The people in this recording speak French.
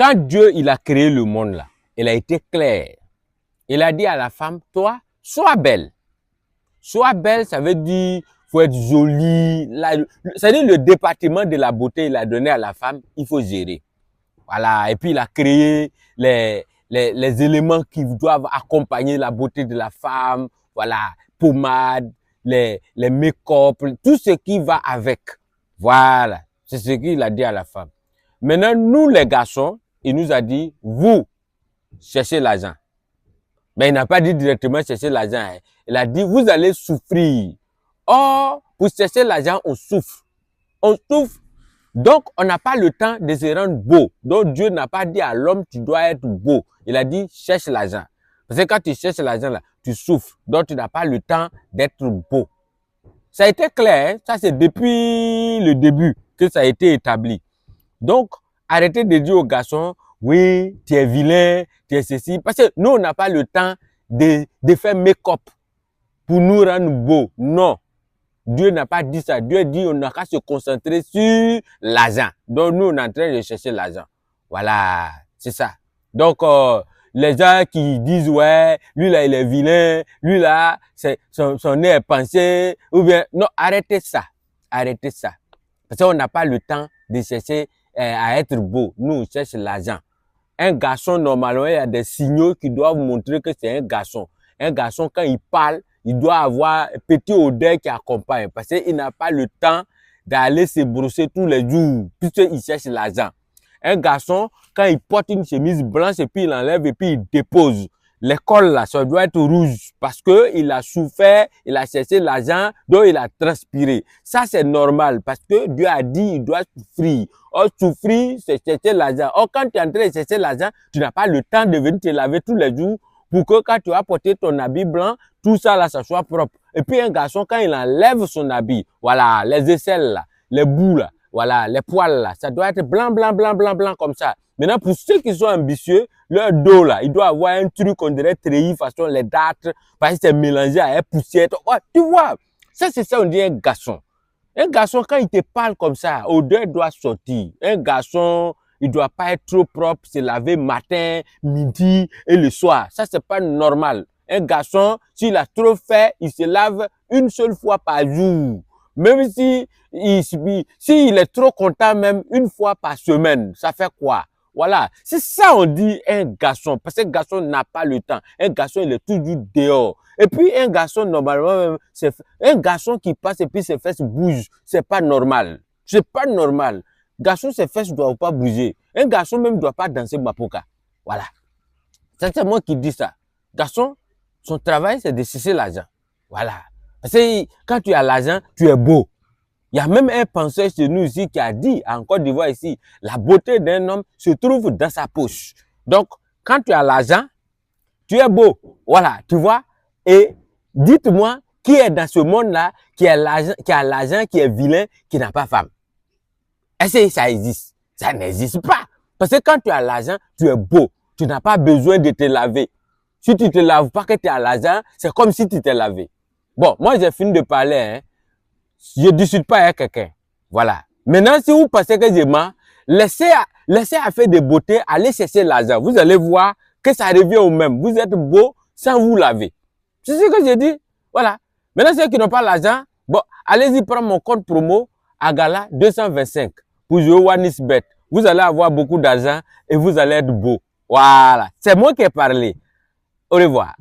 Quand Dieu, il a créé le monde là, il a été clair. Il a dit à la femme, toi, sois belle. Sois belle, ça veut dire, faut être jolie. C'est-à-dire le département de la beauté, il a donné à la femme, il faut gérer. Voilà. Et puis, il a créé les éléments qui doivent accompagner la beauté de la femme. Voilà. Pommade, les make-up, tout ce qui va avec. Voilà. C'est ce qu'il a dit à la femme. Maintenant, nous, les garçons, il nous a dit, vous, cherchez l'argent. Mais il n'a pas dit directement chercher l'argent. Hein. Il a dit, vous allez souffrir. Or, pour chercher l'argent, on souffre. On souffre. Donc, on n'a pas le temps de se rendre beau. Donc, Dieu n'a pas dit à l'homme, tu dois être beau. Il a dit, cherche l'argent. Parce que quand tu cherches l'argent, là, tu souffres. Donc, tu n'as pas le temps d'être beau. Ça a été clair. Hein? Ça, c'est depuis le début que ça a été établi. Donc, arrêtez de dire aux garçons, oui, tu es vilain, tu es ceci. Parce que nous, on n'a pas le temps de faire make-up pour nous rendre beaux. Non. Dieu n'a pas dit ça. Dieu dit on n'a qu'à se concentrer sur l'argent. Donc, nous, on est en train de chercher l'argent. Voilà, c'est ça. Donc, les gens qui disent, ouais, lui là, il est vilain, lui là, son nez est pensé, ou bien, non, arrêtez ça. Arrêtez ça. Parce qu'on n'a pas le temps de chercher à être beau. Nous, on cherche l'argent. Un garçon, normalement, il y a des signaux qui doivent montrer que c'est un garçon. Un garçon, quand il parle, il doit avoir un petit odeur qui accompagne. Parce qu'il n'a pas le temps d'aller se brosser tous les jours, puisqu'il cherche l'argent. Un garçon, quand il porte une chemise blanche et puis il enlève et puis il dépose. L'école là, ça doit être rouge parce que il a souffert, il a cherché l'argent, donc il a transpiré. Ça c'est normal parce que Dieu a dit il doit souffrir. Or souffrir, c'est chercher l'argent. Or quand tu es en train de chercher l'argent, tu n'as pas le temps de venir te laver tous les jours pour que quand tu vas porter ton habit blanc, tout ça là, ça soit propre. Et puis un garçon, quand il enlève son habit, voilà, les aisselles là, les bouts là, voilà, les poils là, ça doit être blanc, blanc, blanc, blanc, blanc comme ça. Maintenant, pour ceux qui sont ambitieux, leur dos là, il doit avoir un truc, on dirait treillis, façon les dartres, parce que c'est mélangé à une poussière. Ouais, tu vois, ça c'est ça, on dit un garçon. Un garçon, quand il te parle comme ça, odeur doit sortir. Un garçon, il doit pas être trop propre, se laver matin, midi et le soir. Ça, c'est pas normal. Un garçon, s'il a trop fait, il se lave une seule fois par jour. Même si il est trop content, même une fois par semaine, ça fait quoi? Voilà, c'est ça on dit un garçon, parce qu'un garçon n'a pas le temps. Un garçon, il est toujours dehors. Et puis un garçon, normalement, c'est un garçon qui passe et puis ses fesses bougent. C'est pas normal. C'est pas normal. Garçon, ses fesses ne doivent pas bouger. Un garçon même ne doit pas danser mapoka. Voilà. C'est moi qui dis ça. Garçon, son travail, c'est de chercher l'argent. Voilà. Parce que quand tu as l'argent, tu es beau. Il y a même un penseur chez nous ici qui a dit, en Côte d'Ivoire ici, la beauté d'un homme se trouve dans sa poche. Donc, quand tu as l'argent, tu es beau. Voilà, tu vois. Et dites-moi, qui est dans ce monde-là, qui a l'argent, qui est vilain, qui n'a pas femme? Est-ce que ça existe? Ça n'existe pas. Parce que quand tu as l'argent, tu es beau. Tu n'as pas besoin de te laver. Si tu ne te laves pas que tu as l'argent, c'est comme si tu t'es lavé. Bon, moi j'ai fini de parler, hein. Je ne discute pas avec quelqu'un. Voilà. Maintenant, si vous pensez que je mens, laissez à faire de beauté, allez chercher l'argent. Vous allez voir que ça revient au même. Vous êtes beau sans vous laver. C'est ce que j'ai dit. Voilà. Maintenant, ceux qui n'ont pas l'argent, bon, allez-y prendre mon compte promo Agala 225 pour jouer OneXBet. Vous allez avoir beaucoup d'argent et vous allez être beau. Voilà. C'est moi qui ai parlé. Au revoir.